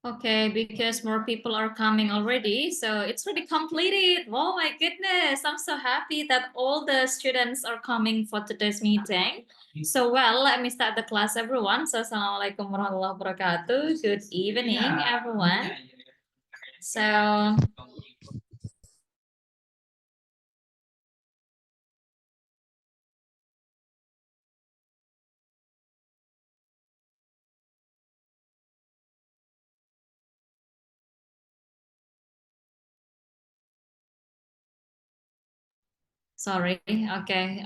Okay, because more people are coming already, so it's really completed. Oh my goodness, I'm so happy that all the students are coming for today's meeting. So, well, let me start the class, everyone. So, Assalamualaikum warahmatullahi wabarakatuh. Good evening, everyone. So, sorry. Okay.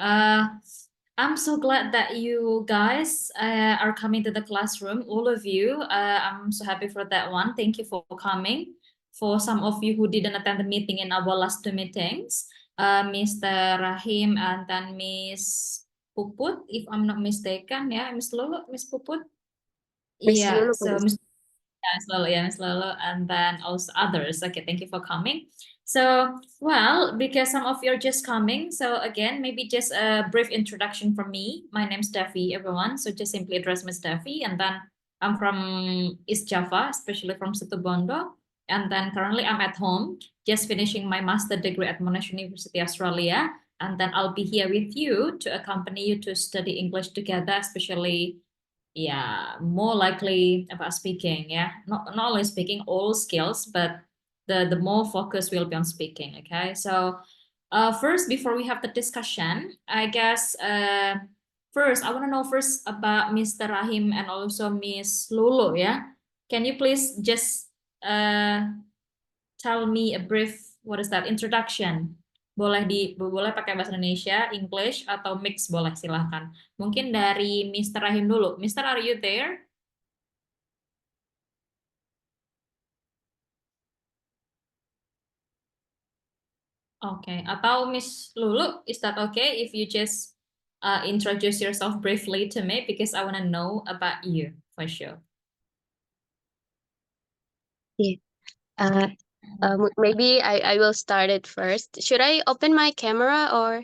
I'm so glad that you guys are coming to the classroom, all of you. I'm so happy for that one. Thank you for coming. For some of you who didn't attend the meeting in our last two meetings, Mr. Rahim and then Miss Puput, if I'm not mistaken, yeah, Miss Lolo, Miss Puput. Miss Yeah, Lulu, so Miss Miss Lolo, and then also others. Okay, thank you for coming. So, well, because some of you are just coming, so again, maybe just a brief introduction from me. My name's Steffi, everyone. So just simply address me Steffi, and then I'm from East Java, especially from Situbondo. And then currently I'm at home, just finishing my master degree at Monash University, Australia. And then I'll be here with you to accompany you to study English together, especially more likely about speaking, not only speaking, all skills, but the more focus will be on speaking. Okay, so first, before we have the discussion, I guess first I want to know first about Mr. Rahim and also Miss Lulu. Yeah, can you please just tell me a brief, what is that, introduction? Boleh pakai bahasa Indonesia, English, atau mix, boleh, silahkan. Mungkin dari Mr. Rahim dulu. Mr. Are you there? Okay. Atau Miss Lulu, is that okay if you just introduce yourself briefly to me, because I want to know about you for sure. Yeah. Maybe I will start it first. Should I open my camera or?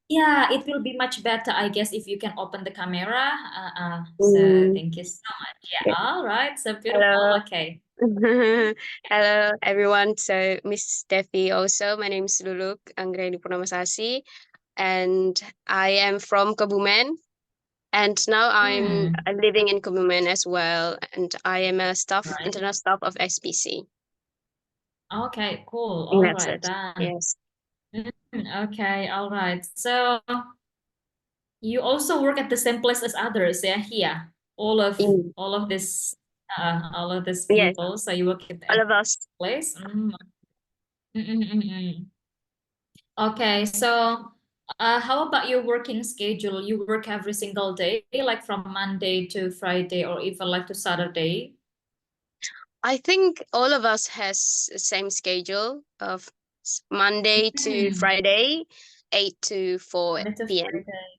Yeah, it will be much better, I guess, if you can open the camera. So thank you so much. Yeah, Yeah. all right. So beautiful. Hello. Okay. Hello everyone. So Miss Steffi also. My name is Luluk Anggreni Purnamasasi, and I am from Kebumen. And now I'm living in Kebumen as well, and I am a Right. internal staff of SPC. Okay, cool. All That's right it. then. Yes. Okay, all right. So you also work at the same place as others, yeah? Here, all of Mm. all of this, all of these Yes. people. So you work at All the of us. place. Okay, so how about your working schedule? You work every single day, like from Monday to Friday, or even like to Saturday? I think all of us has the same schedule of Monday to Friday, 8 to 4 Monday to p.m. Friday.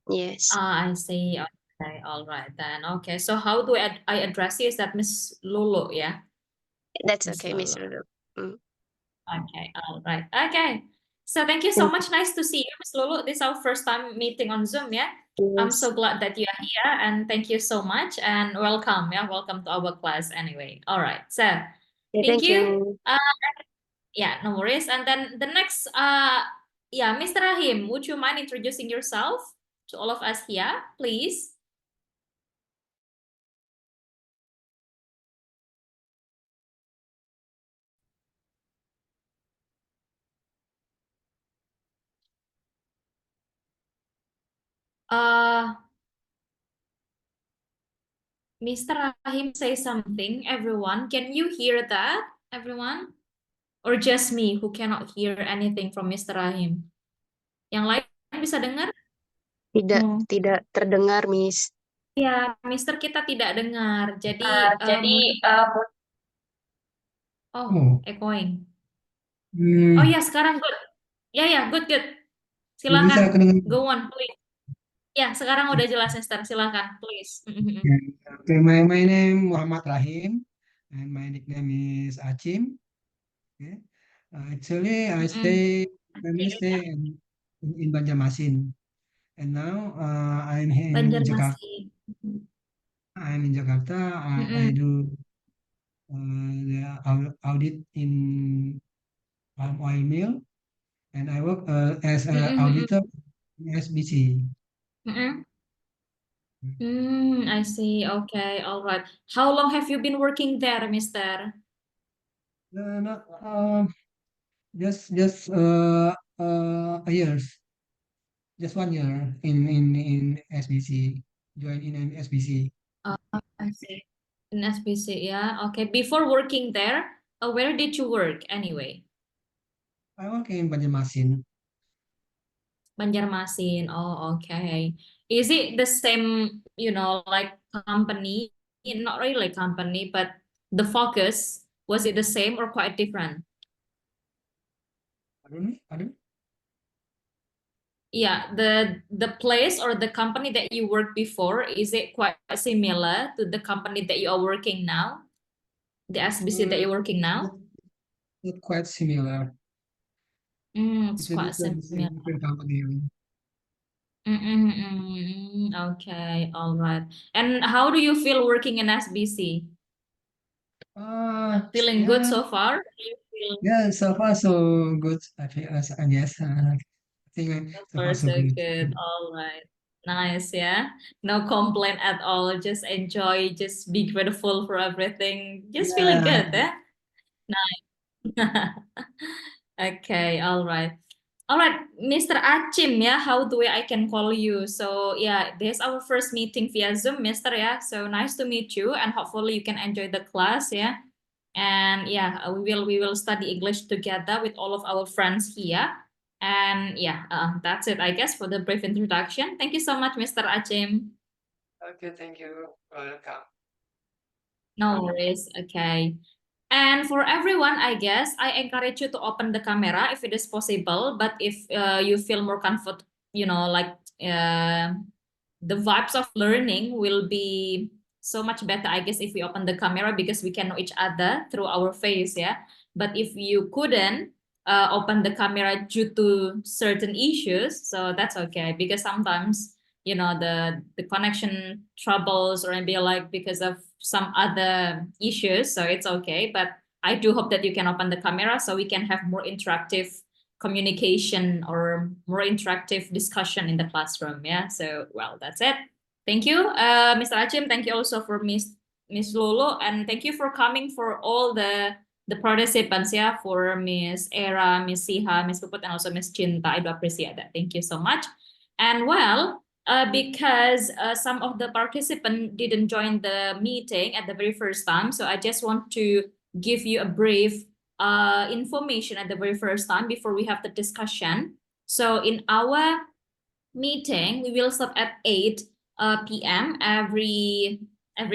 Yes. Ah, I see. Okay, all right then. Okay, so how do I address you? Is that Miss Lolo, yeah? That's Miss okay, Miss Lolo. Lulu. Mm. Okay, all right. Okay. So thank you so much. Nice to see you, Miss Lulu. This is our first time meeting on Zoom, yeah? I'm Yes. so glad that you are here, and thank you so much and welcome. Yeah, welcome to our class anyway. All right. So Yeah, thank thank you. you. Yeah, no worries. And then the next, yeah, Mr. Rahim, would you mind introducing yourself to all of us here, please? Uh, Mr. Rahim say something, everyone. Can you hear that, everyone? Or just me who cannot hear anything from Mr. Rahim? Yang lain bisa dengar? Tidak, Oh. tidak terdengar, Miss. Ya, Mister kita tidak dengar. Jadi, Jadi, mungkin, oh, Oh, echoing. hmm, Oh ya, sekarang good. Ya, ya, good, good. belum bisa Silakan, kedengaran. go on, please. Ya, sekarang udah jelas, Mister. Silakan, please. Yeah. Okay, my name Muhammad Rahim, and my nickname is Achim. Okay. Actually, I stay in Banjarmasin, and now I'm here in Jakarta. Banjarmasin. I'm in Jakarta. I Mm-mm. do the audit in palm oil mill, and I work as an Mm-mm, mm-mm, auditor in SBC. mm-mm. I see. Okay, all right. How long have you been working there, Mister? No, just a year. Just 1 year in SBC. Join in an SBC. Oh, I see. In SPC, yeah. Okay. Before working there, where did you work anyway? I work in Banjarmasin. Banjarmasin. Oh, okay. Is it the same, like company? Not really company, but the focus, was it the same or quite different? I don't. Yeah, the place or the company that you worked before, is it quite similar to the company that you are working now? The SBC that Uh, you're working now? not, not quite similar. It's It's a quite different, similar. different company. Okay, all right. And how do you feel working in SBC? Feeling good Yeah, so far? Do you feel yeah. So far so good. I feel yes. I think so so far far so so good. good? All right. Nice, yeah. No complaint at all. Just enjoy, just be grateful for everything. Just feeling Yeah. good, eh? Okay, all right. All right, Mr. Achim, yeah, how do I can call you? So yeah, this is our first meeting via Zoom, Mister, yeah. So nice to meet you, and hopefully you can enjoy the class, yeah. And yeah, we will study English together with all of our friends here. And yeah, that's it, I guess, for the brief introduction. Thank you so much, Mr. Achim. Okay, thank you. Welcome. No worries. Okay. And for everyone, I guess I encourage you to open the camera if it is possible. But if you feel more comfort, like uh, the vibes of learning will be so much better, I guess, if we open the camera because we can know each other through our face, yeah. But if you couldn't open the camera due to certain issues, so that's okay because sometimes the connection troubles or maybe like because of some other issues, so it's okay. But I do hope that you can open the camera so we can have more interactive communication or more interactive discussion in the classroom. Yeah. So, well, that's it. Thank you, Mr. Achim. Thank you also for Miss Lolo, and thank you for coming for all the participants. Yeah, for Miss Era, Miss Siha, Miss Puput, and also Miss Chinta. I do appreciate that. Thank you so much. And well, because some of the participants didn't join the meeting at the very first time, so I just want to give you a brief information at the very first time before we have the discussion. So in our meeting, we will start at 8 p.m. every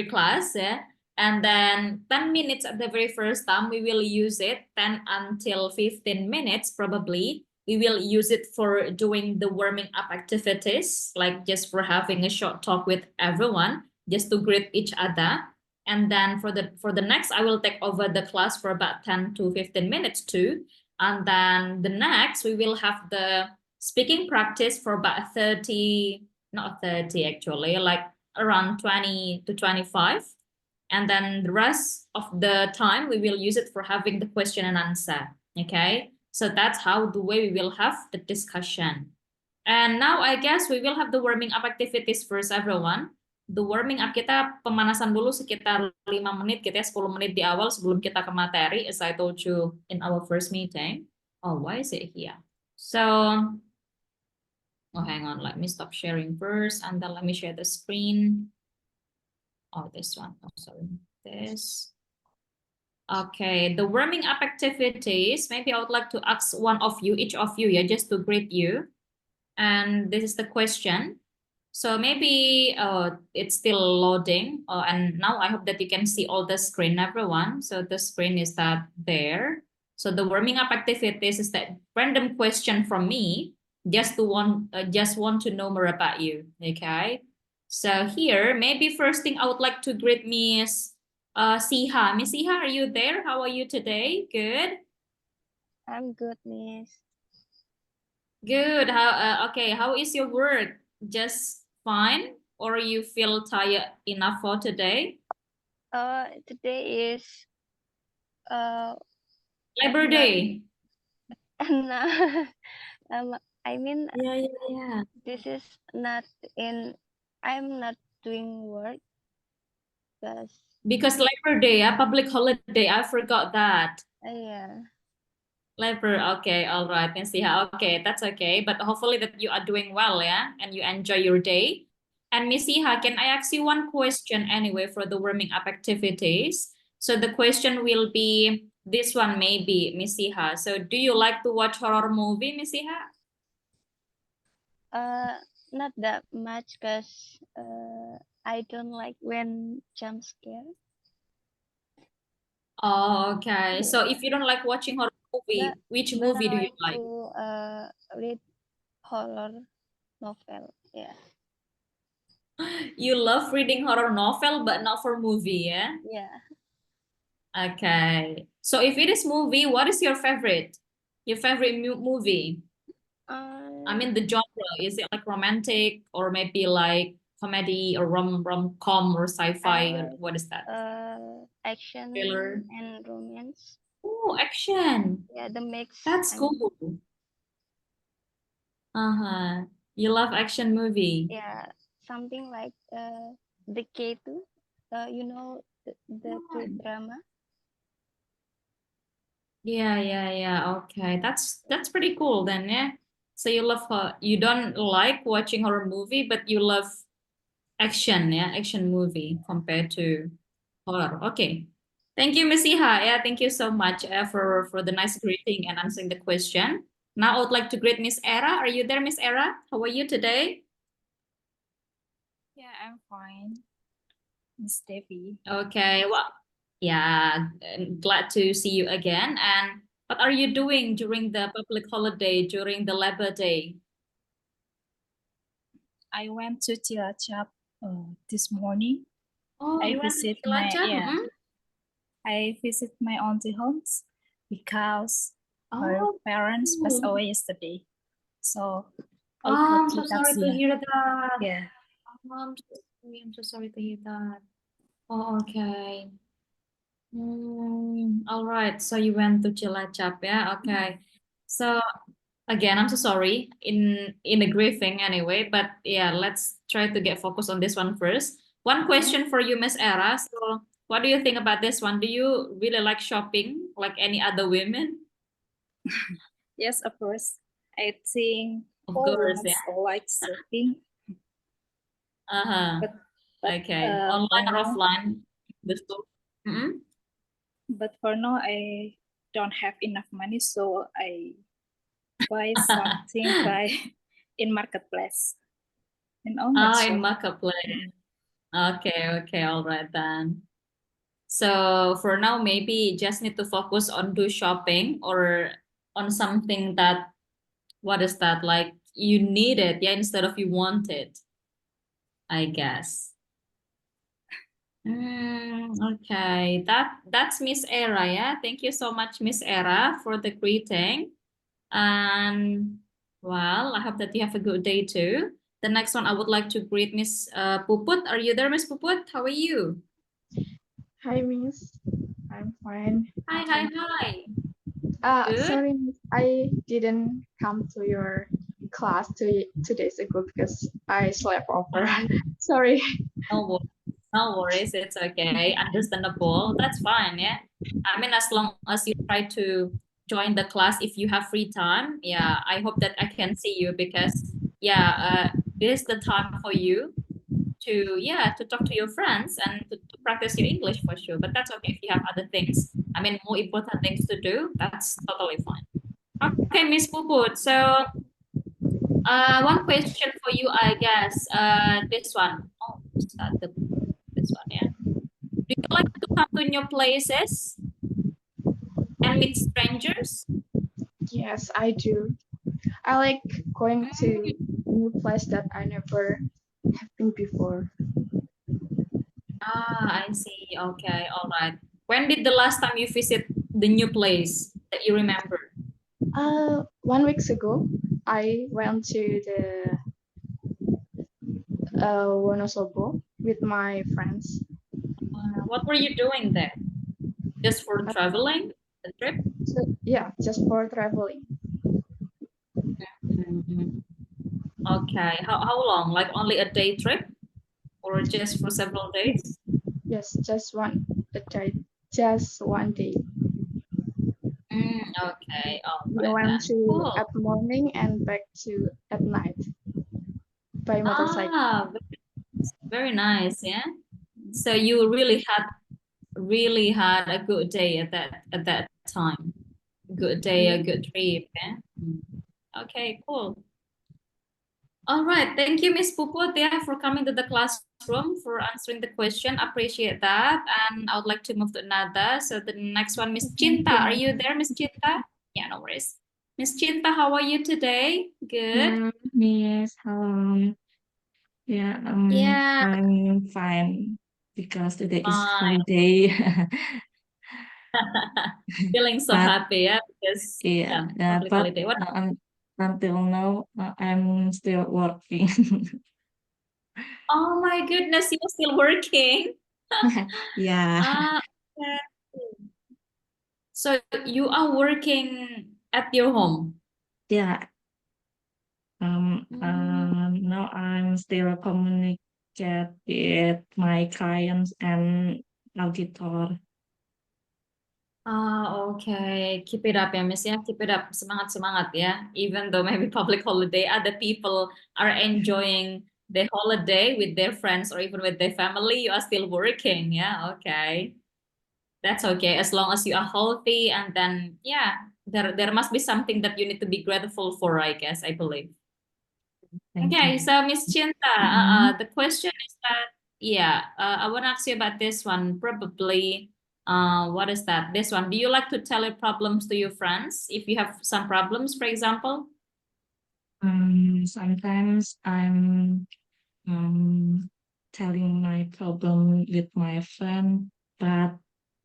class, yeah? And then 10 minutes at the very first time, we will use it, 10 until 15 minutes probably. We will use it for doing the warming up activities, like just for having a short talk with everyone, just to greet each other. And then for the next, I will take over the class for about 10 to 15 minutes too. And then the next, we will have the speaking practice for about 30, not 30 actually, like around 20 to 25. And then the rest of the time, we will use it for having the question and answer. Okay, so that's how the way we will have the discussion. And now I guess we will have the warming up activities first, everyone. The warming up kita pemanasan dulu sekitar 5 menit gitu ya, 10 menit di awal sebelum kita ke materi, as I told you in our first meeting. Oh, why is it here? So, oh, hang on, let me stop sharing first, and then let me share the screen. Oh, this one. Oh, sorry. This. Okay, the warming up activities. Maybe I would like to ask one of you, each of you, yeah, just to greet you. And this is the question. So maybe it's still loading. And now I hope that you can see all the screen, everyone. So the screen is that there. So the warming up activities is that random question from me, just want to know more about you. Okay. So here, maybe first thing I would like to greet Miss Siha. Miss Siha, are you there? How are you today? Good. I'm good, Miss. Good. How is your work? Just fine, or you feel tired enough for today? Today is Labor not- Day. I mean, Yeah. this is not I'm not doing work Because Labor Day, public holiday. I forgot that. yeah. Labor. Okay, all right. Miss Siha. Okay, that's okay. But hopefully that you are doing well, yeah, and you enjoy your day. And Miss Siha, can I ask you one question anyway for the warming up activities? So the question will be this one, maybe, Miss Siha. So do you like to watch horror movie, Miss Siha? Not that much because I don't like when jump scare. Oh, okay. So if you don't like watching horror movie, which But movie I do you like like? to read horror novel. Yeah. You love reading horror novel, but not for movie, yeah? Yeah. Okay. So if it is movie, what is your favorite? Your favorite movie? I mean the genre. Is it like romantic or maybe like comedy or rom-com or sci-fi? Or what is that? Action Thriller? and romance. Oh, action. Yeah, the mix. That's cool. Uh-huh. You love action movie. Yeah, something like the K2. You know the K-drama. Yeah. Okay, that's pretty cool then, yeah. So you love you don't like watching horror movie, but you love action, yeah, action movie compared to horror. Okay, thank you, Miss Iha. Yeah, thank you so much for the nice greeting and answering the question. Now I would like to greet Miss Era. Are you there, Miss Era? How are you today? Yeah, I'm fine, Miss Devi. Okay, well, yeah, glad to see you again. And what are you doing during the public holiday, during the Labor Day? I went to Cilacap this morning. Oh, I you went to visit my Cilacap? I visit my auntie homes because her Oh, parents passed cool. away yesterday. So I I'm go so to sorry to Tasya. hear that. Yeah. I'm so sorry to hear that. Oh, okay. All right. So you went to Cilacap, yeah? Okay. So again, I'm so sorry in the grieving anyway, but yeah, let's try to get focused on this one first. One question for you, Miss Era. So what do you think about this one? Do you really like shopping like any other women? Yes, of course. I think Of all course, women yeah. like shopping. Uh-huh. But Okay. for Online or now- offline? The store? Mm-mm. But for now, I don't have enough money, so I buy something in marketplace. In online Ah, in shop. marketplace. Okay, all right then. So for now, maybe just need to focus on do shopping or on something that, what is that? Like you need it, yeah, instead of you want it, I guess. Okay, that's Miss Era, yeah. Thank you so much, Miss Era, for the greeting. And well, I hope that you have a good day too. The next one, I would like to greet Miss Puput. Are you there, Miss Puput? How are you? Hi, Miss. I'm fine. Hi. Good. Sorry, Miss, I didn't come to your class 2 days ago because I slept over. Sorry. No worries, it's okay, understandable. That's fine, yeah. I mean, as long as you try to join the class if you have free time, yeah, I hope that I can see you because, yeah, this is the time for you to, yeah, to talk to your friends and to practice your English for sure. But that's okay if you have other things. I mean, more important things to do. That's totally fine. Okay, Miss Puput. So, one question for you, I guess. This one. Oh, start this one, yeah. Do you like to come to new places and meet strangers? Yes, I do. I like going to new place that I never have been before. Ah, I see. Okay, all right. When did the last time you visit the new place that you remember? 1 week ago, I went to the Wonosobo with my friends. What were you doing there? Just for traveling, the trip? So, yeah, just for traveling. Mhm. Okay. How long? Like only a day trip, or just for several days? Yes, just one day. Just 1 day. Okay. All We right went then. to Cool. at morning and back to at night by motorcycle. Ah, very nice. Yeah. So you really had a good day at that time. Good day, a good trip. Yeah. Okay, cool. All right. Thank you, Miss Puput, yeah, for coming to the classroom, for answering the question. Appreciate that. And I would like to move to another. So the next one, Miss Cinta. Are you there, Miss Cinta? Yeah, no worries. Miss Cinta, how are you today? Good. Miss, hello. Yeah, Yeah, I'm fine because today is fine. holiday. Feeling so But happy, yeah, because yeah, public but holiday. What? until now, I'm still working. Oh my goodness, you're still working. Yeah, Ah, okay. So you are working at your home. yeah. Mm. Now I'm still communicate with my clients and auditor. Ah, okay. Keep it up ya, Miss ya. Keep it up. Semangat-semangat ya. Even though maybe public holiday, other people are enjoying the holiday with their friends or even with their family, you are still working. Yeah, okay. That's okay. As long as you are healthy and then yeah, there must be something that you need to be grateful for, I guess, I believe. Thank Okay, you. so Miss Chinta, the question is that, yeah, I want to ask you about this one. Probably, what is that? This one. Do you like to tell your problems to your friends if you have some problems, for example? Sometimes I'm telling my problem with my friend, but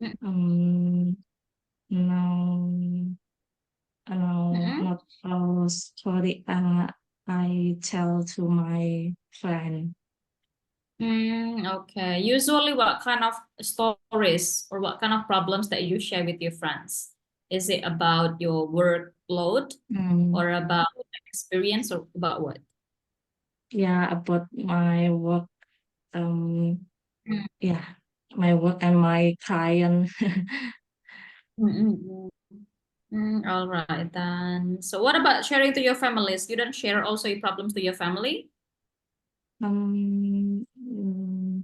Mm. no, Mm-mm. not all story. I tell to my friend. Okay. Usually, what kind of stories or what kind of problems that you share with your friends? Is it about your workload Mm, or about experience or about what? yeah, about my work. Um, Mm. yeah, my work and my client. Mm-mm. All right then. So what about sharing to your families? You don't share also your problems to your family? um, mm,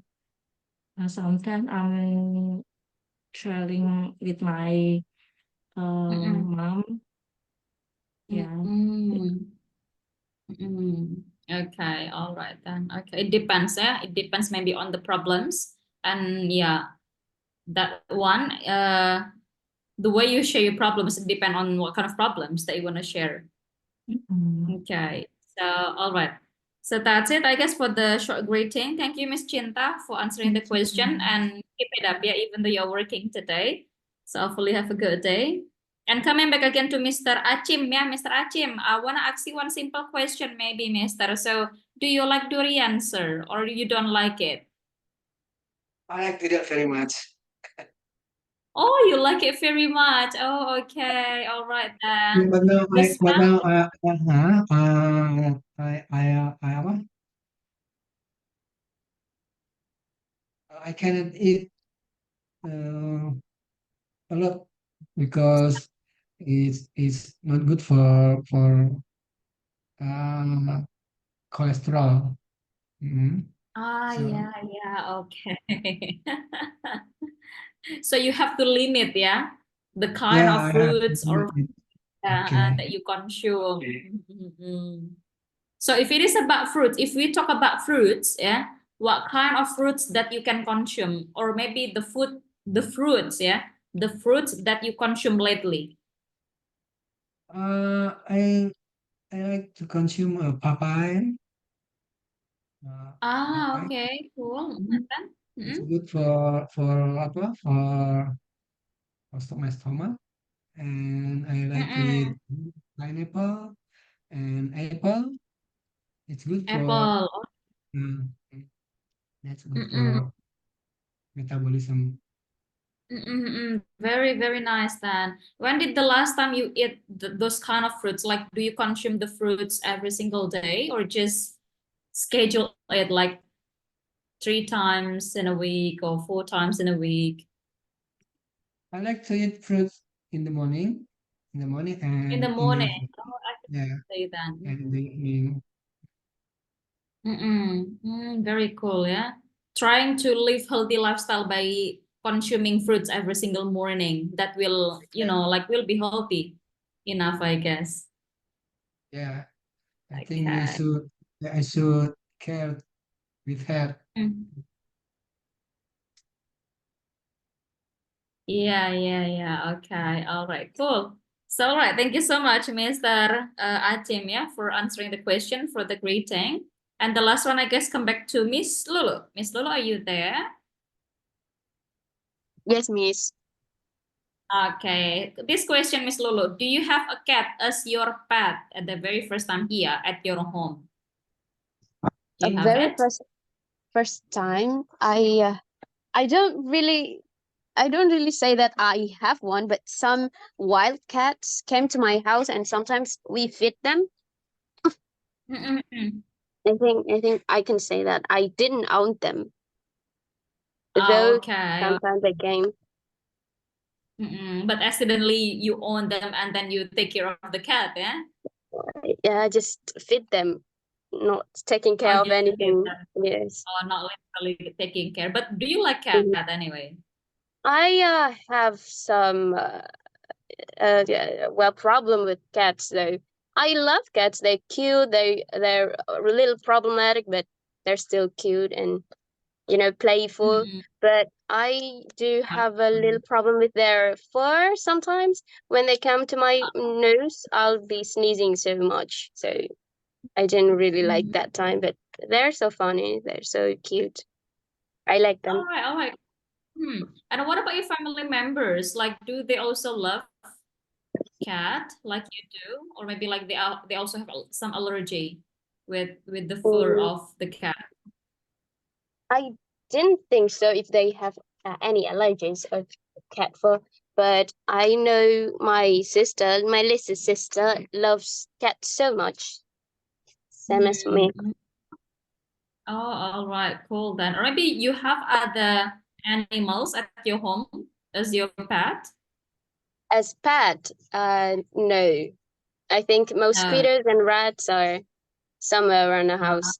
Sometimes I'm traveling with my Mm-mm. mom. Yeah. Mm-mm. Mm-mm. Okay, all right then. Okay, it depends, yeah. It depends maybe on the problems. And yeah, that one, the way you share your problems depend on what kind of problems that you want to share. Okay, so all right. So that's it, I guess, for the short greeting. Thank you, Miss Cinta, for answering the question and keep it up, yeah, even though you're working today. So hopefully have a good day. And coming back again to Mr. Achim, yeah, Mr. Achim, I want to ask you one simple question, maybe, Mr. So, do you like durian, sir, or you don't like it? I like durian very much. Oh, you like it very much. Oh, okay. All right then. But now This but one, now I apa? I cannot eat a lot because it's not good for uh, cholesterol. Mhm. So yeah, okay. So you have to limit, yeah, the kind yeah, of I have to fruits eat or it. Okay. that you consume. Mhm. So if it is about fruits, if we talk about fruits, yeah, what kind of fruits that you can consume, or maybe the fruits, yeah, the fruits that you consume lately. Uh, I I like to consume papaya. Papaya. Okay, cool. Mhm. It's Mm-mm. good for apa? For my stomach. And I like to eat Mm-mm. pineapple and apple. It's good for Apple. mm, that's good Mm-mm. for metabolism. Mm-mm. Very, very nice then. When did the last time you eat those kind of fruits? Like, do you consume the fruits every single day or just schedule it like 3 times in a week or 4 times in a week? I like to eat fruits in the morning In the and in the morning. evening. Oh, I can Yeah, say that. and in the evening. Very cool, yeah. Trying to live healthy lifestyle by consuming fruits every single morning. That will, Yeah, like will be healthy enough, I guess. yeah. I think Okay. I should care with her. Mm. Yeah. Okay. All right. Cool. So, all right. Thank you so much, Mr. Achim, yeah, for answering the question for the greeting. And the last one, I guess, come back to Miss Lulu. Miss Lulu, are you there? Yes, Miss. Okay. This question, Miss Lulu, do you have a cat as your pet at the very first time here at your home? Do A you have very it? first time, I don't really say that I have one, but some wild cats came to my house and sometimes we feed them. Mm-mm. I think I can say that I didn't own them, though Okay. sometimes they came. But accidentally you own them and then you take care of the cat, yeah? Yeah, just feed them, not taking Oh, care of just feed anything. them. Yes. Oh, not literally taking care. But do you like cat Mhm. anyway? I have some well problem with cats though. I love cats. They're cute. They're a little problematic, but they're still cute and playful. Mm-mm. But I do have a Okay. little problem with their fur sometimes. When they come to my nose, I'll be sneezing so much. So I didn't really like Mhm. that time, but they're so funny. They're so cute. I like them. All right. And what about your family members? Like, do they also love cat like you do, or maybe like they also have some allergy with the fur Mm, of the cat? I didn't think so if they have any allergies of cat fur, but I know my sister, my little sister, loves cats so much. Same as me. Hmm. Oh, all right, cool then. Or maybe you have other animals at your home as your pet? As pet, no. I think No. mosquitoes and rats are somewhere around the house.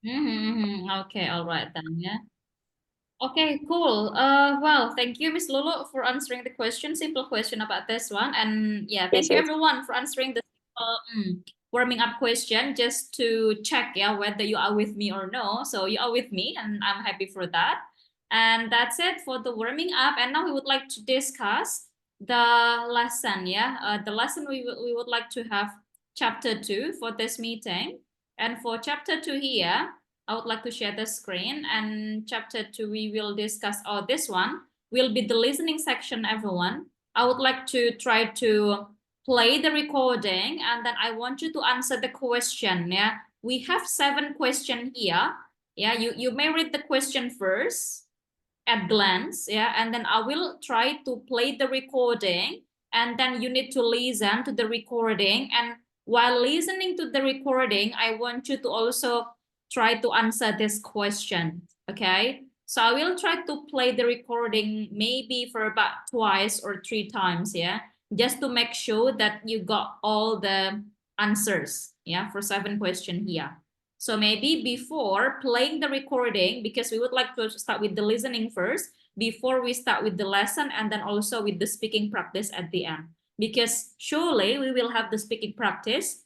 Okay, all right then, yeah. Okay, cool. Well, thank you, Miss Lulu, for answering the question. Simple question about this one. And yeah, Yes, thank you yes. everyone for answering the simple warming up question just to check, yeah, whether you are with me or no. So you are with me, and I'm happy for that. And that's it for the warming up. And now we would like to discuss the lesson, yeah. The lesson we would like to have chapter 2 for this meeting. And for chapter 2 here, I would like to share the screen, and chapter 2 we will discuss, this one will be the listening section, everyone. I would like to try to play the recording and then I want you to answer the question, yeah. We have 7 questions here. Yeah, you may read the question first at glance, yeah, and then I will try to play the recording, and then you need to listen to the recording, and while listening to the recording, I want you to also try to answer this question, okay? So I will try to play the recording maybe for about 2 or 3 times, yeah, just to make sure that you got all the answers, yeah, for 7 questions here. So maybe before playing the recording, because we would like to start with the listening first, before we start with the lesson, and then also with the speaking practice at the end. Because surely we will have the speaking practice,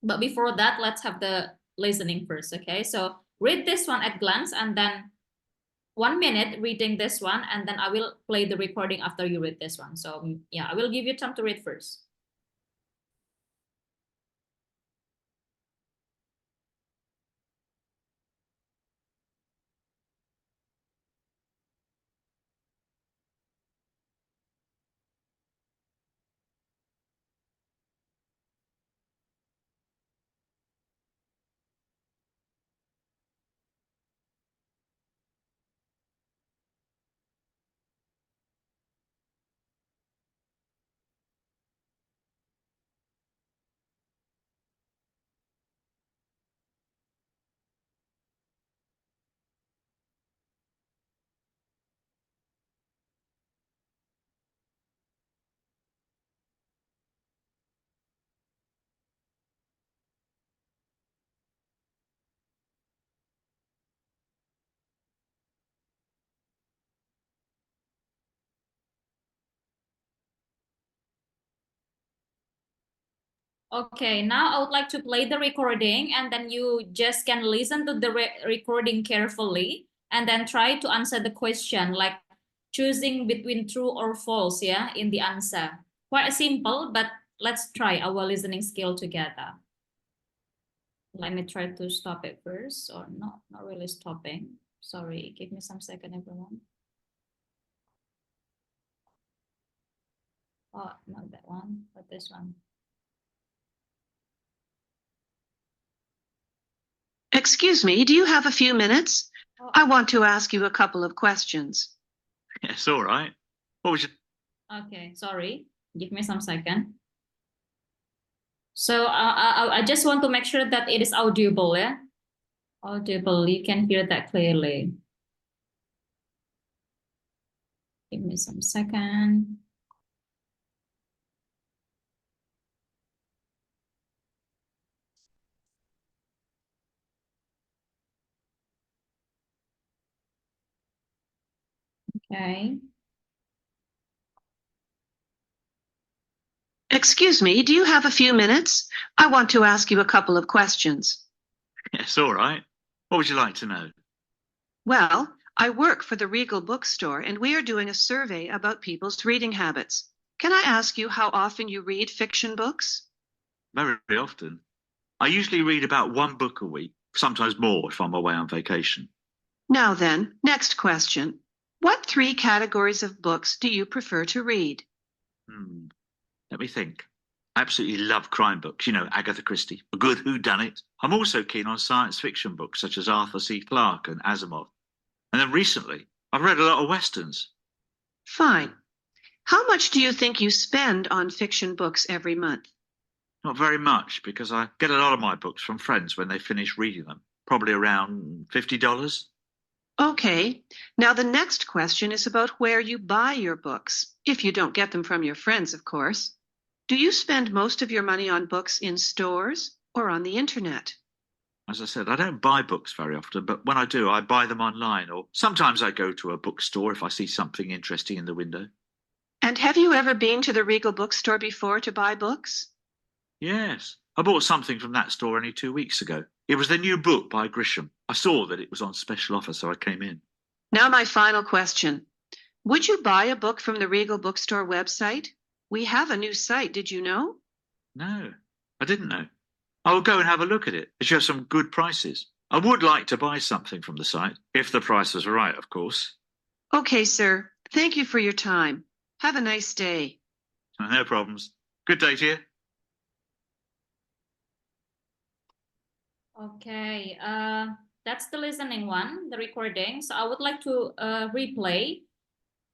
but before that, let's have the listening first, okay? So read this one at glance, and then 1 minute reading this one, and then I will play the recording after you read this one. So yeah, I will give you time to read first. Okay, now I would like to play the recording, and then you just can listen to the recording carefully, and then try to answer the question, like choosing between true or false, yeah, in the answer. Quite simple, but let's try our listening skill together. Let me try to stop it first, or not really stopping. Sorry, give me some second, everyone. Oh, not that one, but this one. Excuse me, do you have a few minutes? Oh. I want to ask you a couple of questions. Yes, all right. What was your... Okay, sorry. Give me some second. So I just want to make sure that it is audible, yeah? Audible, you can hear that clearly. Give me some second. Okay. Excuse me, do you have a few minutes? I want to ask you a couple of questions. Yes, all right. What would you like to know? Well, I work for the Regal Bookstore, and we are doing a survey about people's reading habits. Can I ask you how often you read fiction books? Very often. I usually read about 1 book a week, sometimes more if I'm away on vacation. Now then, next question. What 3 categories of books do you prefer to read? Let me think. I absolutely love crime books, you know, Agatha Christie, a good whodunit. I'm also keen on science fiction books such as Arthur C. Clarke and Asimov. And then recently, I've read a lot of westerns. Fine. How much do you think you spend on fiction books every month? Not very much, because I get a lot of my books from friends when they finish reading them. Probably around $50. Okay. Now the next question is about where you buy your books, if you don't get them from your friends, of course. Do you spend most of your money on books in stores or on the internet? As I said, I don't buy books very often, but when I do, I buy them online, or sometimes I go to a bookstore if I see something interesting in the window. And have you ever been to the Regal Bookstore before to buy books? Yes, I bought something from that store only 2 weeks ago. It was the new book by Grisham. I saw that it was on special offer, so I came in. Now my final question. Would you buy a book from the Regal Bookstore website? We have a new site, did you know? No, I didn't know. I will go and have a look at it. It shows some good prices. I would like to buy something from the site, if the price was right, of course. Okay, sir. Thank you for your time. Have a nice day. No problems. Good day to you. Okay, That's the listening one, the recording. So I would like to replay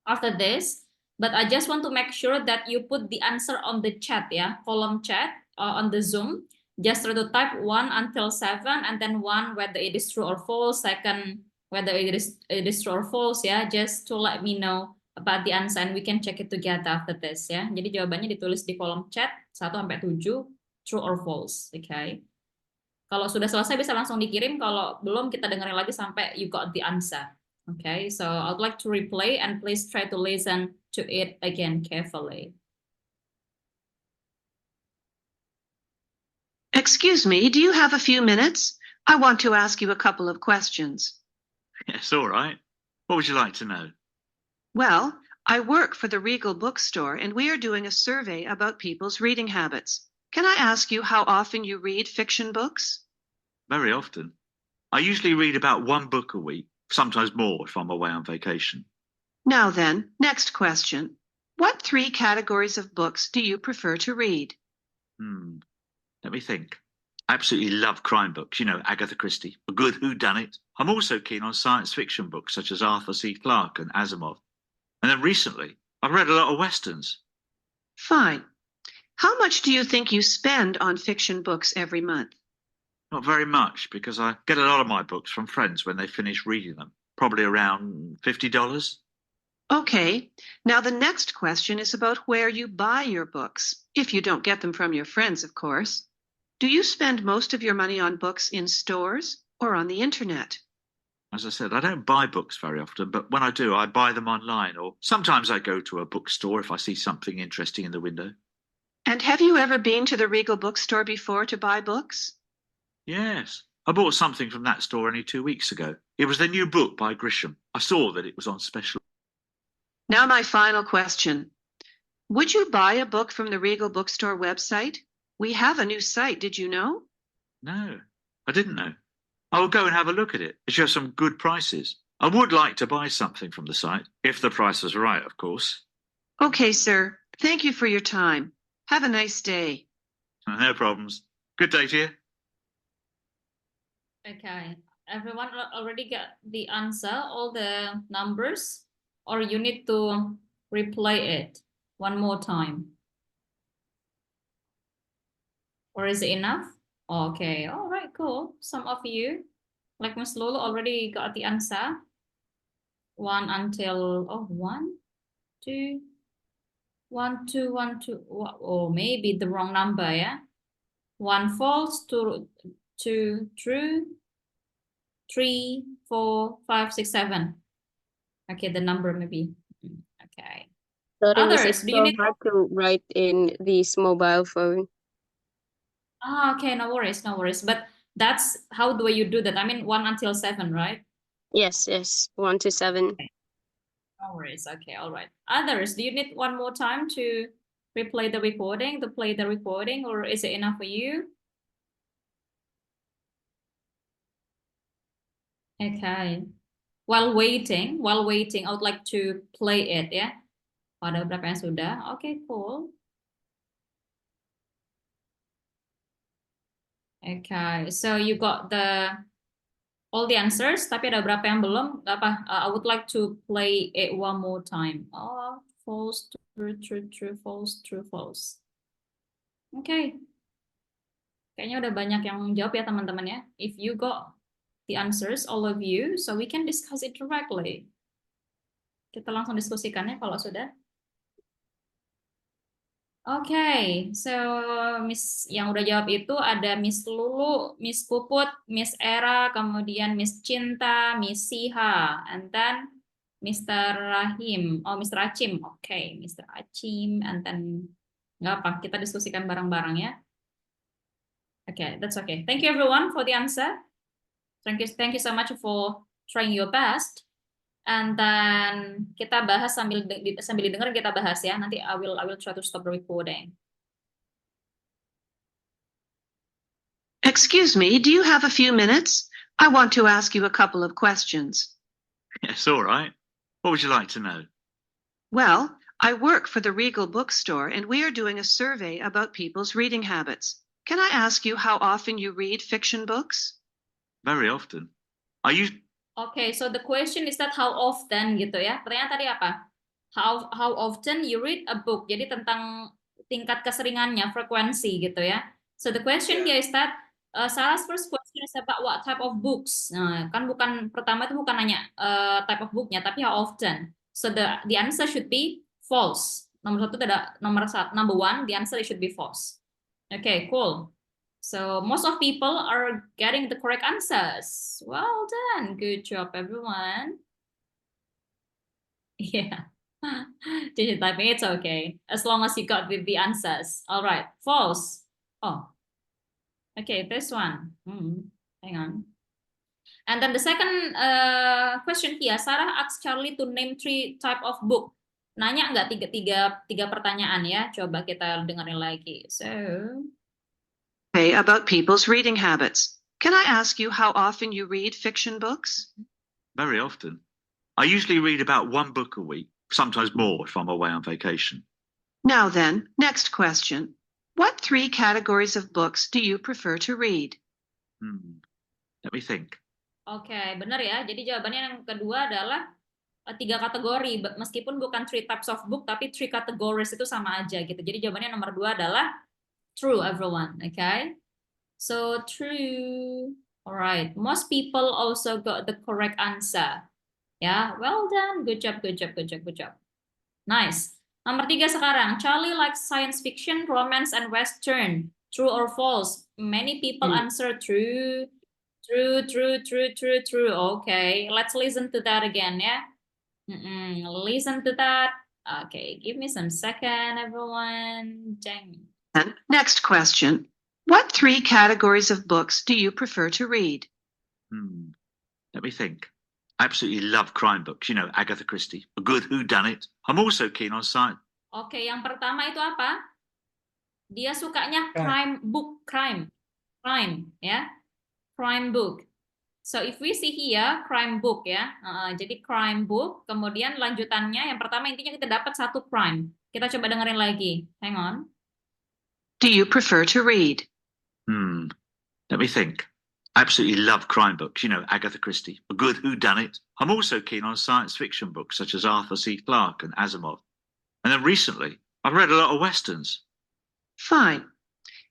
after this, but I just want to make sure that you put the answer on the chat, yeah, column chat on the Zoom. Just try to type 1 until 7, and then 1 whether it is true or false, second whether it is true or false, ya. Just to let me know about the answer and we can check it together after this, ya. Jadi jawabannya ditulis di kolom chat 1 sampai 7, true or false, oke. Okay? Kalau sudah selesai bisa langsung dikirim, kalau belum kita dengerin lagi sampai you got the answer. Okay, so I'd like to replay and please try to listen to it again carefully. Excuse me, do you have a few minutes? I want to ask you a couple of questions. Yes, all right. What would you like to know? Well, I work for the Regal Bookstore and we are doing a survey about people's reading habits. Can I ask you how often you read fiction books? Very often. I usually read about 1 book a week, sometimes more if I'm away on vacation. Now then, next question. What 3 categories of books do you prefer to read? Let me think. I absolutely love crime books, you know, Agatha Christie, a good whodunit. I'm also keen on science fiction books such as Arthur C. Clarke and Asimov. And then recently, I've read a lot of westerns. Fine. How much do you think you spend on fiction books every month? Not very much, because I get a lot of my books from friends when they finish reading them. Probably around $50. Okay. Now the next question is about where you buy your books, if you don't get them from your friends, of course. Do you spend most of your money on books in stores or on the internet? As I said, I don't buy books very often, but when I do, I buy them online, or sometimes I go to a bookstore if I see something interesting in the window. And have you ever been to the Regal Bookstore before to buy books? Yes, I bought something from that store only 2 weeks ago. It was the new book by Grisham. I saw that it was on special. Now my final question. Would you buy a book from the Regal Bookstore website? We have a new site, did you know? No, I didn't know. I will go and have a look at it. It shows some good prices. I would like to buy something from the site, if the price is right, of course. Okay, sir. Thank you for your time. Have a nice day. No problems. Good day to you. Okay, everyone already got the answer, all the numbers, or you need to replay it one more time? Or is it enough? Okay, all right, cool. Some of you, like Miss Lulu, already got the answer. 1 until, 1, 2, 1, 2, 1, 2. Oh, maybe the wrong number, yeah? 1 false, 2 true, 3, 4, 5, 6, 7. Okay, the number maybe. Okay. Sorry, Miss, Others, it's do you so need? hard to write in this mobile phone. Okay, no worries, no worries. But that's how do you do that? I mean, 1 until 7, right? Yes, 1 to 7. No worries. Okay, all right. Others, do you need one more time to replay the recording, to play the recording, or is it enough for you? Okay. While waiting, I would like to play it, ya. Ada berapa yang sudah? Okay, cool. Okay, so you got all the answers, tapi ada berapa yang belum? Gak apa, I would like to play it one more time. Oh, false, true, true, true, false, true, false. Okay. Kayaknya udah banyak yang jawab ya teman-teman ya. If you got the answers, all of you, so we can discuss it directly. Kita langsung diskusikannya kalau sudah. Okay, so Miss yang udah jawab itu ada Miss Lulu, Miss Puput, Miss Era, kemudian Miss Cinta, Miss Siha, and then Mr. Rahim. Oh, Mr. Achim. Okay, Mr. Achim, and then nggak apa, kita diskusikan bareng-bareng ya. Okay, that's okay. Thank you everyone for the answer. Thank you so much for trying your best. And then kita bahas sambil didengar kita bahas ya. Nanti I will try to stop the recording. Excuse me, do you have a few minutes? I want to ask you a couple of questions. Yes, all right. What would you like to know? Well, I work for the Regal Bookstore and we are doing a survey about people's reading habits. Can I ask you how often you read fiction books? Very often. Are you Okay, so the question is that how often gitu ya. Pertanyaan tadi apa? How often you read a book. Jadi tentang tingkat keseringannya, frekuensi gitu ya. So the question here is that Sarah's first question is about what type of books. Nah, kan bukan pertama itu bukan nanya type of booknya, tapi how often. So the answer should be false. Number one, the answer should be false. Okay, cool. So most of people are getting the correct answers. Well done. Good job, everyone. Yeah. Just typing, it's okay. As long as you got the answers. All right. False. Oh. Okay, this one. Hang on. And then the second question here, Sarah asked Charlie to name 3 type of book. Nanya nggak tiga pertanyaan ya? Coba kita dengerin lagi. So. Okay, about people's reading habits. Can I ask you how often you read fiction books? very often? I usually read about 1 book a week, sometimes more if I'm away on vacation. Now then, next question. What 3 categories of books do you prefer to read? Let me think. Oke, benar ya. Jadi jawabannya yang kedua adalah 3 kategori. Meskipun bukan 3 types of book, tapi 3 categories itu sama aja gitu. Jadi jawabannya nomor 2 adalah true, everyone. Okay? So, true. Alright. Most people also got the correct answer. Yeah, well done. Good job, good job, good job, good job. Nice. Nomor 3 sekarang. Charlie likes science fiction, romance, and western. True or false? Many people answer true. True, true, true, true, true. Okay, let's listen to that again, yeah? Listen to that. Okay, give me some second, everyone. Dang. And next question. What 3 categories of books do you prefer to read? Let me think. I absolutely love crime books, you know, Agatha Christie, a good whodunit. I'm also keen on science. Okay, yang pertama itu apa? Dia sukanya crime book, crime, ya, crime book. So if we see here crime book ya, jadi crime book. Kemudian lanjutannya yang pertama intinya kita dapat 1 crime. Kita coba dengerin lagi. Hang on. Do you prefer to read? Let me think. I absolutely love crime books, you know, Agatha Christie, a good whodunit. I'm also keen on science fiction books such as Arthur C. Clarke and Asimov. And then recently, I've read a lot of westerns. Fine.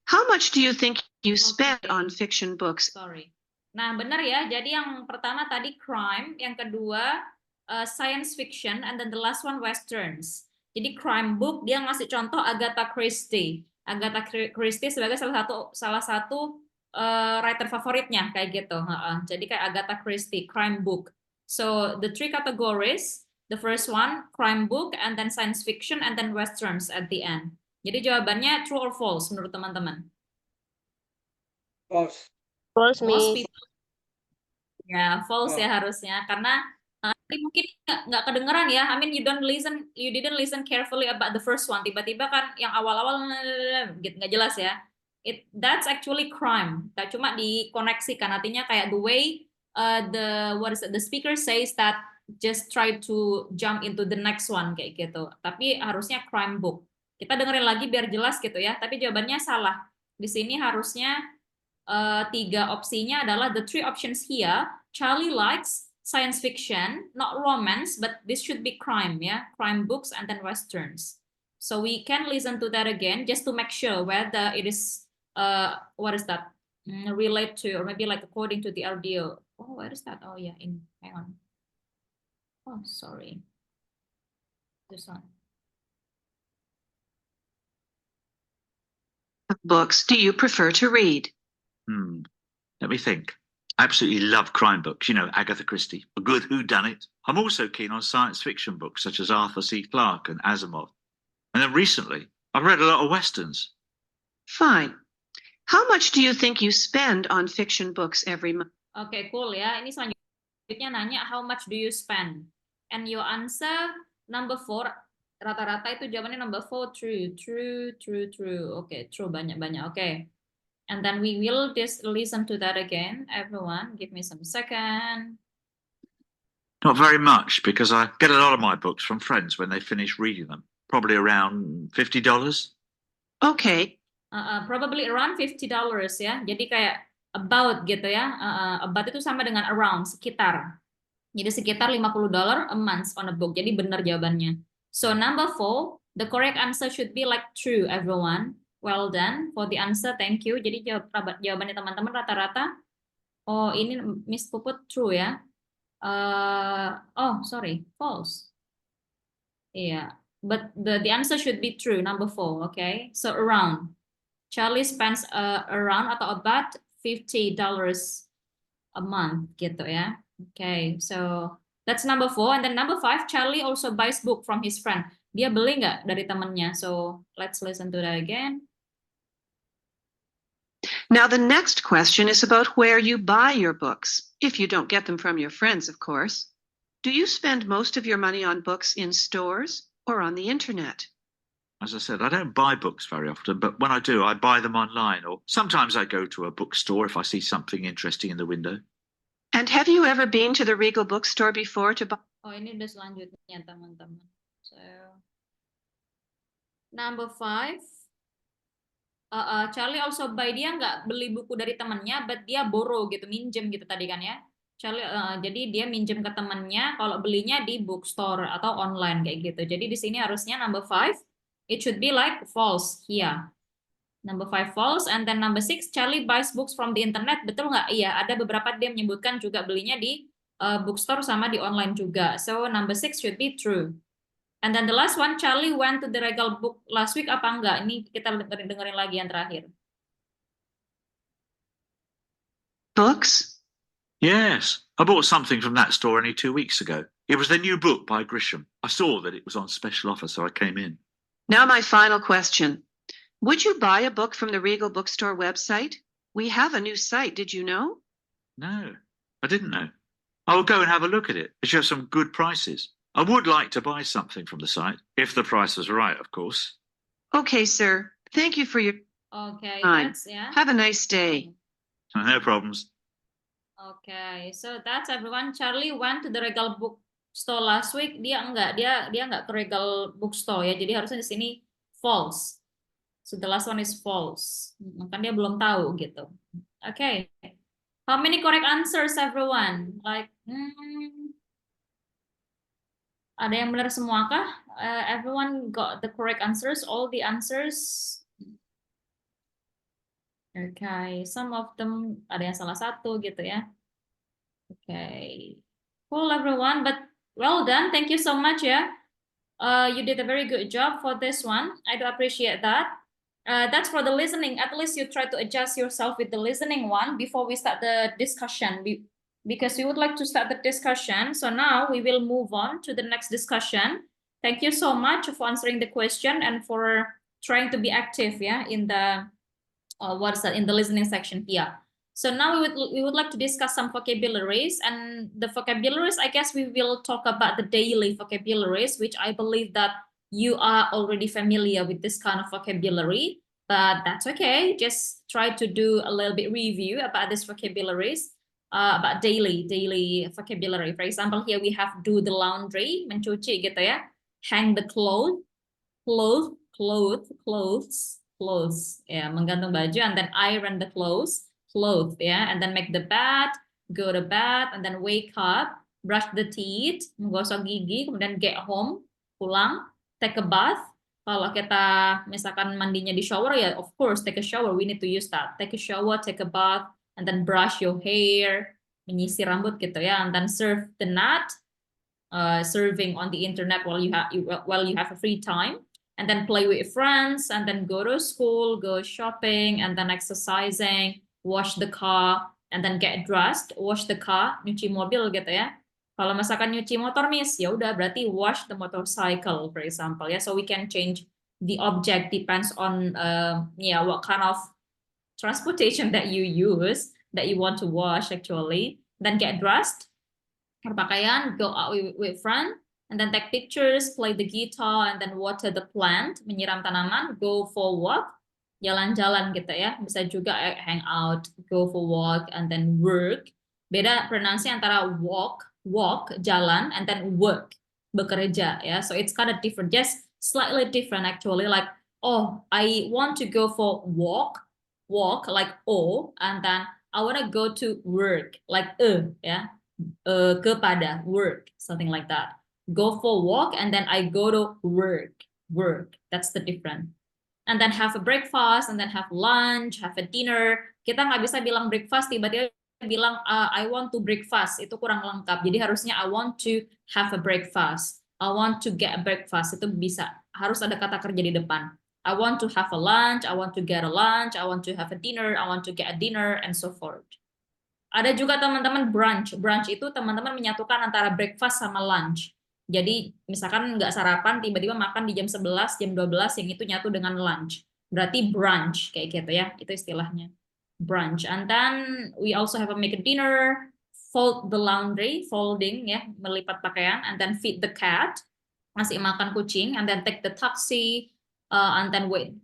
How much do you think you spend on fiction books? Sorry. Nah, benar ya. Jadi yang pertama tadi crime, yang kedua science fiction, and then the last one westerns. Jadi crime book dia ngasih contoh Agatha Christie. Agatha Christie sebagai salah satu writer favoritnya kayak gitu. Jadi kayak Agatha Christie, crime book. So the 3 categories, the first one crime book, and then science fiction, and then westerns at the end. Jadi jawabannya true or false menurut teman-teman? False. False, Most Miss. people. Ya, false ya harusnya karena mungkin nggak kedengeran ya. I mean you didn't listen carefully about the first one. Tiba-tiba kan yang awal-awal gitu nggak jelas ya. That's actually crime. Tak cuma dikoneksikan, artinya kayak the way the speaker says that just try to jump into the next one kayak gitu. Tapi harusnya crime book. Kita dengerin lagi biar jelas gitu ya. Tapi jawabannya salah. Di sini harusnya 3 opsinya adalah the 3 options here. Charlie likes science fiction, not romance, but this should be crime, yeah, crime books and then westerns. So we can listen to that again just to make sure whether it is what is that relate to, or maybe like according to the audio. Oh, where is that? Oh yeah, hang on. Oh, sorry. This one. Books do you prefer to read? Let me think. I absolutely love crime books, you know, Agatha Christie, a good whodunit. I'm also keen on science fiction books such as Arthur C. Clarke and Asimov. And then recently, I've read a lot of westerns. Fine. How much do you think you spend on fiction books every month? Okay, cool ya. Ini selanjutnya nanya how much do you spend? And your answer number 4, rata-rata itu jawabannya number 4, true. Okay, true banyak-banyak. Okay. And then we will just listen to that again. Everyone, give me some second. Not very much, because I get a lot of my books from friends when they finish reading them. Probably around $50. Okay. Probably around $50 ya. Jadi kayak About gitu ya. About itu sama dengan around, sekitar. Jadi sekitar $50 a month on a book. Jadi benar jawabannya. So number 4, the correct answer should be like true, everyone. Well done for the answer. Thank you. Jadi jawabannya teman-teman rata-rata. Oh, ini Miss Puput true ya. Oh, sorry, false. Yeah, but the answer should be true, number 4. Okay, so around. Charlie spends around atau about $50 a month gitu ya. Okay, so that's number 4. And then number 5, Charlie also buys book from his friend. Dia beli nggak dari temannya? So let's listen to that again. Now, the next question is about where you buy your books, if you don't get them from your friends, of course. Do you spend most of your money on books in stores or on the internet? As I said, I don't buy books very often, but when I do, I buy them online, or sometimes I go to a bookstore if I see something interesting in the window. And have you ever been to the Regal bookstore before to buy? Oh, ini udah selanjutnya, teman-teman. So, number 5. Charlie also buy, dia nggak beli buku dari temannya, but dia borrow gitu, minjem gitu tadi kan ya. Charlie, jadi dia minjem ke temannya, kalau belinya di bookstore atau online kayak gitu. Jadi di sini harusnya number 5, it should be like false here. Number 5 false, and then number 6, Charlie buys books from the internet. Betul nggak? Iya, ada beberapa dia menyebutkan juga belinya di bookstore sama di online juga. So number 6 should be true. And then the last one, Charlie went to the Regal book last week, apa enggak? Ini kita dengerin lagi yang terakhir. Books? Yes, I bought something from that store only 2 weeks ago. It was the new book by Grisham. I saw that it was on special offer, so I came in. Now, my final question. Would you buy a book from the Regal bookstore website? We have a new site, did you know? No, I didn't know. I will go and have a look at it. It shows some good prices. I would like to buy something from the site, if the price is right, of course. Okay, sir. Thank you for your Okay, time. that's yeah. Have a nice day. No problems. Okay, so that's everyone. Charlie went to the Regal bookstore last week. Dia enggak ke Regal bookstore ya. Jadi harusnya di sini false. So the last one is false. Kan dia belum tahu gitu. Okay. How many correct answers, everyone? Like, ada yang benar semua kah? Everyone got the correct answers, all the answers. Okay, some of them ada yang salah satu gitu ya. Okay, cool everyone, but well done. Thank you so much ya. You did a very good job for this one. I do appreciate that. That's for the listening. At least you try to adjust yourself with the listening one before we start the discussion. Because we would like to start the discussion. So now we will move on to the next discussion. Thank you so much for answering the question and for trying to be active, yeah, in the in the listening section here. So now we would like to discuss some vocabularies, and the vocabularies, I guess we will talk about the daily vocabularies, which I believe that you are already familiar with this kind of vocabulary, but that's okay. Just try to do a little bit review about this vocabularies. About daily vocabulary. For example, here we have do the laundry, mencuci gitu ya. Hang the clothes, ya, menggantung baju, and then iron the clothes, ya, and then make the bed, go to bed, and then wake up, brush the teeth, menggosok gigi, kemudian get home, pulang, take a bath. Kalau kita misalkan mandinya di shower, ya of course take a shower, we need to use that. Take a shower, take a bath, and then brush your hair, menyisir rambut gitu ya, and then surf the net, surfing on the internet while you have a free time, and then play with friends, and then go to school, go shopping, and then exercising, wash the car, and then get dressed, wash the car, nyuci mobil gitu ya. Kalau misalkan nyuci motor, miss, ya udah berarti wash the motorcycle, for example ya. So we can change the object depends on what kind of transportation that you use, that you want to wash actually. Then get dressed, berpakaian, go out with friend, and then take pictures, play the guitar, and then water the plant, menyiram tanaman, go for walk, jalan-jalan gitu ya. Bisa juga hang out, go for walk, and then work. Beda pronunciasi antara walk, jalan, and then work, bekerja ya. So it's kind of different, just slightly different actually. Like, oh, I want to go for walk like O, and then I wanna go to work, like ya, kepada work, something like that. Go for walk and then I go to work. That's the difference. And then have a breakfast, and then have lunch, have a dinner. Kita nggak bisa bilang breakfast tiba-tiba bilang I want to breakfast, itu kurang lengkap. Jadi harusnya I want to have a breakfast, I want to get a breakfast, itu bisa. Harus ada kata kerja di depan. I want to have a lunch, I want to get a lunch, I want to have a dinner, I want to get a dinner, and so forth. Ada juga teman-teman brunch. Brunch itu teman-teman menyatukan antara breakfast sama lunch. Jadi misalkan nggak sarapan, tiba-tiba makan di jam 11, jam 12, yang itu nyatu dengan lunch. Berarti brunch, kayak gitu ya. Itu istilahnya. Brunch. And then we also have a make a dinner, fold the laundry, folding ya, melipat pakaian, and then feed the cat, ngasih makan kucing, and then take the taxi, and then wait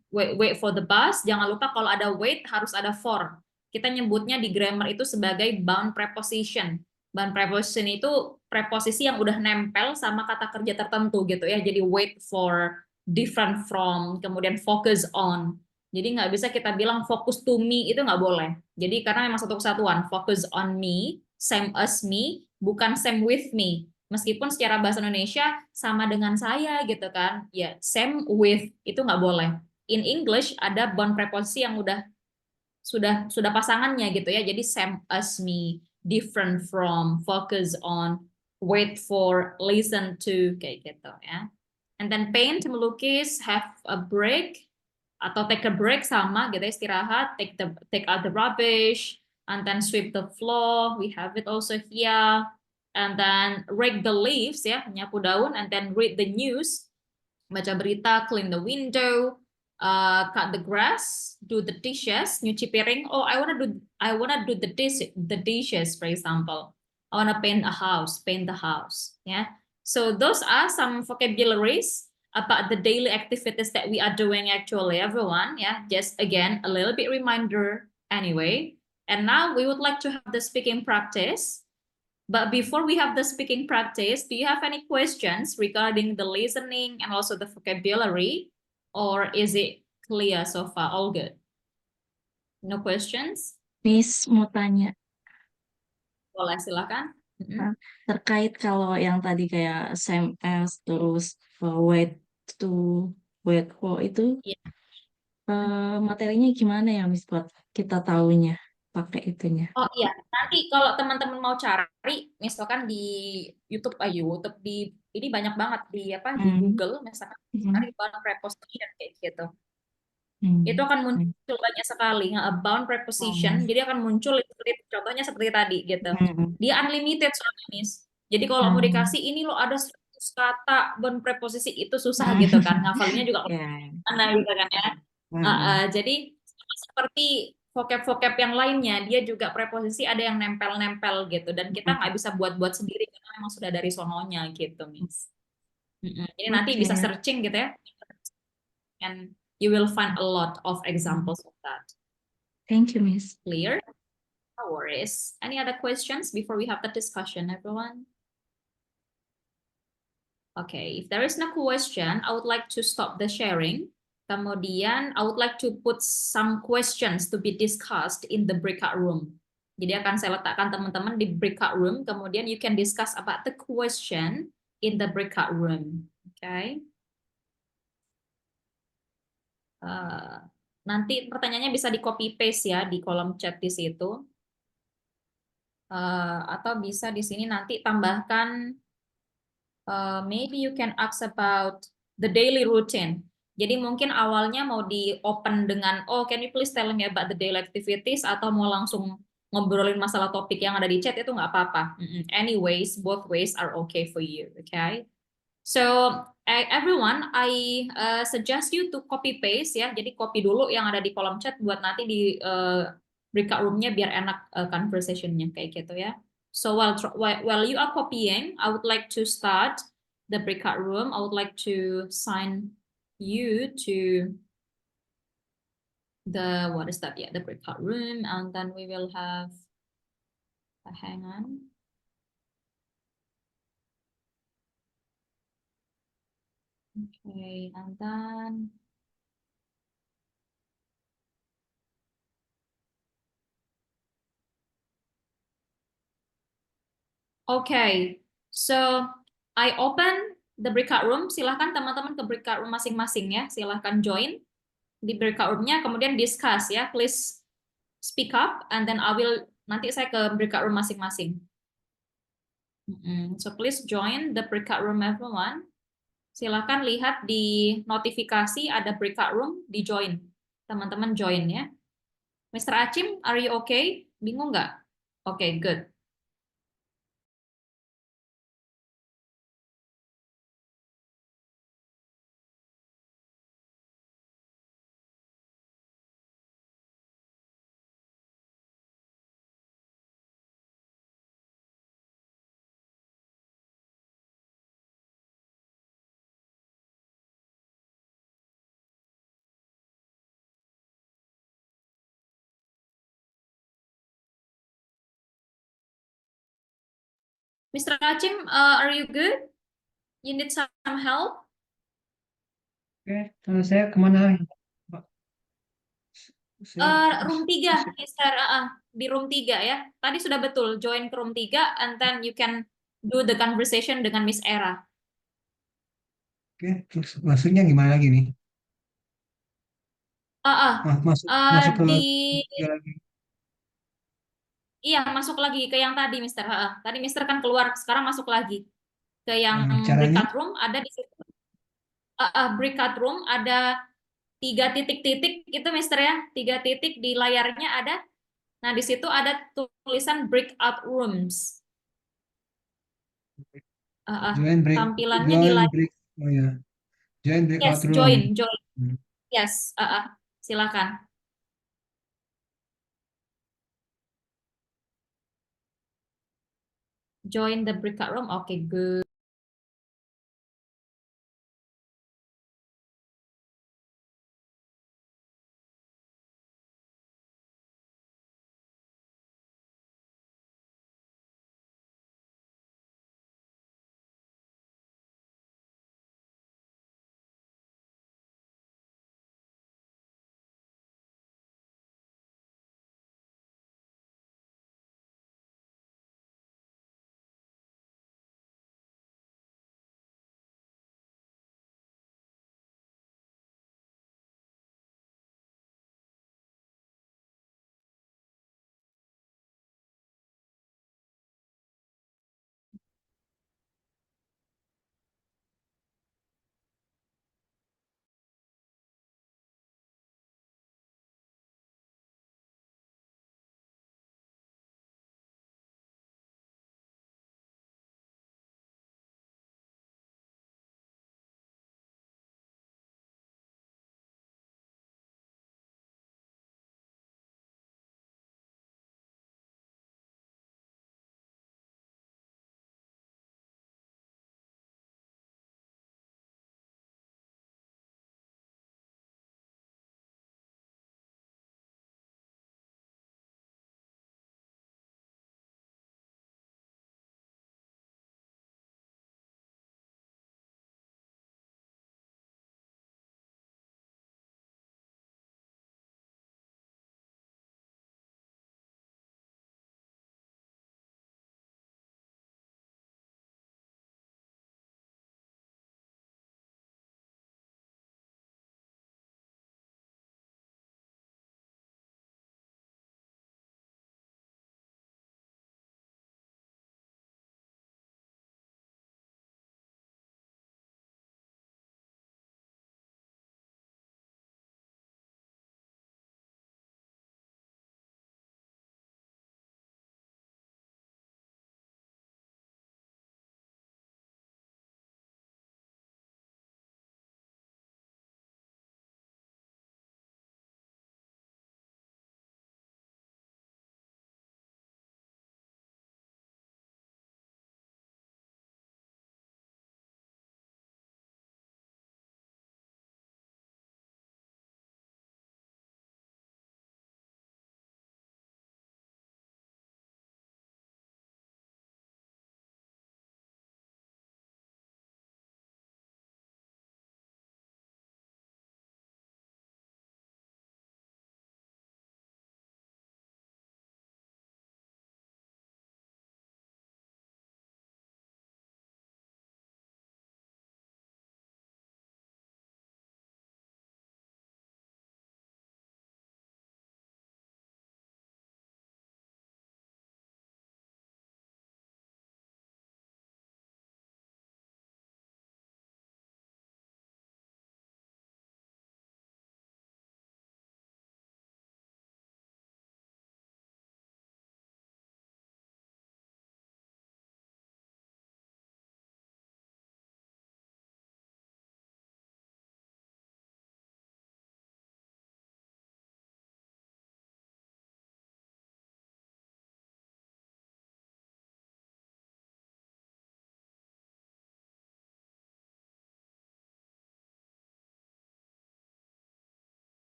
for the bus. Jangan lupa kalau ada wait harus ada for. Kita nyebutnya di grammar itu sebagai bound preposition. Bound preposition itu preposisi yang udah nempel sama kata kerja tertentu gitu ya. Jadi wait for, different from, kemudian focus on. Jadi nggak bisa kita bilang focus to me, itu nggak boleh. Jadi karena memang satu kesatuan, focus on me, same as me, bukan same with me. Meskipun secara bahasa Indonesia sama dengan saya gitu kan, ya same with itu nggak boleh. In English ada bound preposisi yang sudah pasangannya gitu ya. Jadi same as me, different from, focus on, wait for, listen to, kayak gitu ya. And then paint, melukis, have a break atau take a break sama gitu ya, istirahat, take out the rubbish, and then sweep the floor. We have it also here. And then rake the leaves ya, nyapu daun, and then read the news, baca berita, clean the window, cut the grass, do the dishes, nyuci piring. Oh, I wanna do the dishes, for example. I wanna paint the house. Yeah. So those are some vocabularies about the daily activities that we are doing actually, everyone. Yeah. Just again, a little bit reminder anyway. And now we would like to have the speaking practice. But before we have the speaking practice, do you have any questions regarding the listening and also the vocabulary? Or is it clear so far? All good? No questions? Miss mau tanya, Boleh, silakan. terkait kalau yang tadi kayak same as terus wait for itu materinya gimana ya Miss buat kita taunya pakai itunya? Oh iya, nanti kalau teman-teman mau cari, misalkan di YouTube, di ini banyak banget di di Google, misalkan cari bound preposition kayak gitu. Itu akan muncul banyak sekali bound preposition, jadi akan muncul contohnya seperti tadi gitu. Dia unlimited soalnya, Miss. Jadi kalau mau dikasih ini lo ada 100 kata bound preposisi, itu susah gitu kan, ngafalinnya juga mana gitu kan ya. Jadi seperti vocab-vocab yang lainnya, dia juga preposisi ada yang nempel-nempel gitu, dan kita nggak bisa buat-buat sendiri karena memang sudah dari sononya gitu, Miss. Jadi nanti bisa searching gitu ya, and you will find a lot of examples of that. Thank you, Miss. Clear? No worries. Any other questions before we have the discussion, everyone? Okay, if there is no question, I would like to stop the sharing. Kemudian, I would like to put some questions to be discussed in the breakout room. Jadi akan saya letakkan teman-teman di breakout room, kemudian you can discuss about the question in the breakout room. Okay. Nanti pertanyaannya bisa di copy paste ya di kolom chat di situ. Atau bisa di sini nanti tambahkan, maybe you can ask about the daily routine. Jadi mungkin awalnya mau di open dengan, can you please tell me about the daily activities, atau mau langsung ngobrolin masalah topik yang ada di chat, itu nggak apa-apa. Anyways, both ways are okay for you, okay? So everyone, I suggest you to copy paste ya. Jadi copy dulu yang ada di kolom chat buat nanti di breakout room-nya biar enak conversation-nya kayak gitu ya. So while you are copying, I would like to start the breakout room. I would like to sign you to the the breakout room, and then we will have hang on. Okay, and then Okay, so I open the breakout room. Silahkan teman-teman ke breakout room masing-masing ya. Silahkan join di breakout room-nya, kemudian discuss ya. Please speak up, and then nanti saya ke breakout room masing-masing. So please join the breakout room everyone. Silakan lihat di notifikasi ada breakout room, di join. Teman-teman join ya. Mr. Achim, are you okay? Bingung nggak? Okay, good. Mr. Achim, are you good? You need some help? Oke, saya kemana? Pak? Room 3, Mister. Di room 3 ya. Tadi sudah betul, join ke room 3, and then you can do the conversation dengan Miss Era. Oke, terus masuknya gimana lagi nih? Masuk ke lagi. Iya, masuk lagi ke yang tadi, Mister. Tadi Mister kan keluar, sekarang masuk lagi ke yang Caranya? breakout room. Ada di situ. Breakout room ada 3 titik-titik itu, Mister ya. 3 titik di layarnya ada. Nah, di situ ada tulisan breakout rooms. Tampilannya di layar. Oh ya, join breakout Yes, room. join. Yes, silakan. Join the breakout room. Okay, good.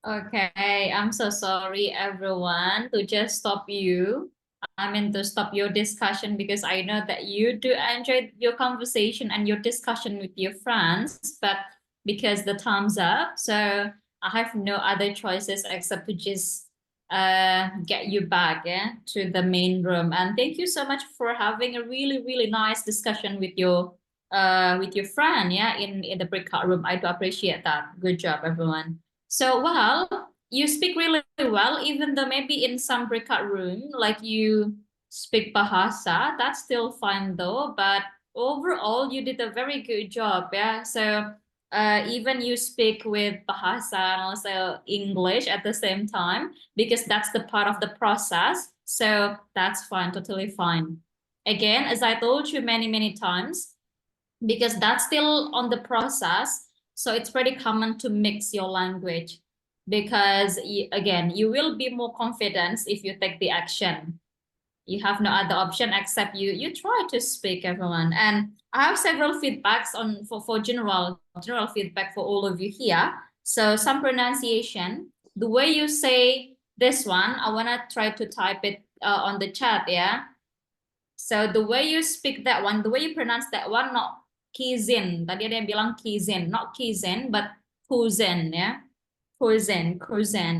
Okay, I'm so sorry everyone to just stop you. I mean to stop your discussion because I know that you do enjoy your conversation and your discussion with your friends, but because the time's up, so I have no other choices except to just get you back to the main room. And thank you so much for having a really nice discussion with your friend in the breakout room. I do appreciate that. Good job, everyone. So, well, you speak really well, even though maybe in some breakout room, like you speak Bahasa, that's still fine though. But overall, you did a very good job, yeah. So, even you speak with Bahasa and also English at the same time, because that's the part of the process. So that's fine, totally fine. Again, as I told you many times, because that's still on the process. So it's pretty common to mix your language because again, you will be more confident if you take the action. You have no other option except you try to speak, everyone. And I have several feedbacks on for general feedback for all of you here. So some pronunciation, the way you say this one, I want to try to type it on the chat, yeah. So the way you speak that one, the way you pronounce that one, not Kizin. Tadi ada yang bilang Kizin, not Kizin, but Kuzen, ya. Kuzen.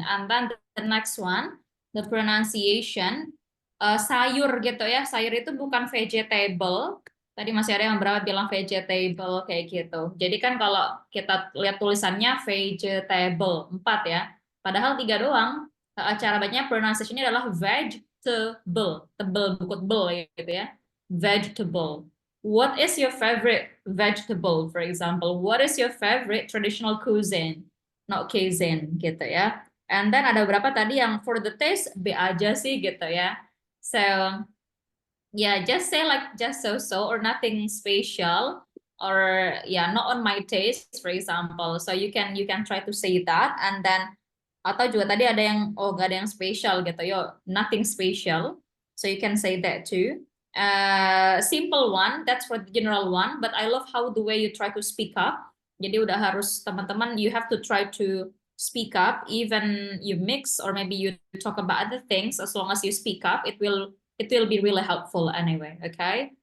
And then the next one, the pronunciation, sayur gitu ya. Sayur itu bukan vegetable. Tadi masih ada yang berapa bilang vegetable kayak gitu. Jadi kan kalau kita lihat tulisannya vegetable, 4 ya. Padahal 3 doang. Cara bacanya pronunciation-nya adalah vegetable, tebel bukut bel gitu ya. Vegetable. What is your favorite vegetable, for example? What is your favorite traditional cuisine? Not cuisine gitu ya. And then ada berapa tadi yang for the taste B aja sih gitu ya. So yeah, just say like just so or nothing special, or yeah, not on my taste, for example. So you can try to say that, and then atau juga tadi ada yang gak ada yang spesial gitu, yo nothing special, so you can say that too. Simple one, that's for the general one, but I love how the way you try to speak up. Jadi udah harus teman-teman, you have to try to speak up, even you mix or maybe you talk about other things, as long as you speak up, it will be really helpful anyway, okay?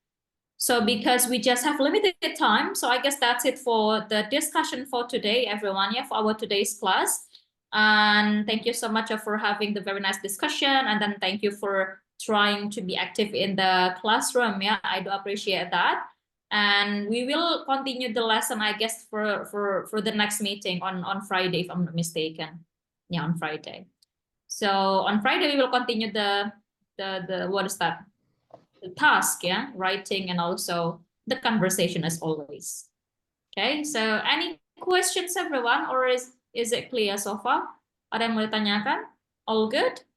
So because we just have limited time, so I guess that's it for the discussion for today, everyone, yeah, for our today's class. And thank you so much for having the very nice discussion, and then thank you for trying to be active in the classroom. Yeah, I do appreciate that. And we will continue the lesson, I guess, for the next meeting on Friday, if I'm not mistaken. Yeah, on Friday. So on Friday we will continue the what is that? The task, yeah, writing and also the conversation as always. Okay, so any questions, everyone, or is it clear so far? Ada yang mau ditanyakan? All good?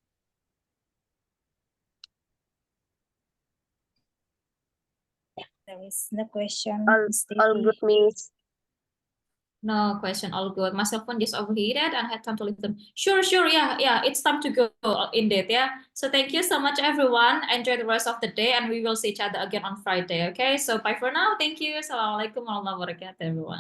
There is no question. All good, Miss. No question, all good. My cell phone just overheated and had time to listen. Sure, yeah, it's time to go indeed, yeah. So thank you so much, everyone. Enjoy the rest of the day, and we will see each other again on Friday, okay? So bye for now. Thank you. Assalamualaikum warahmatullahi wabarakatuh, everyone.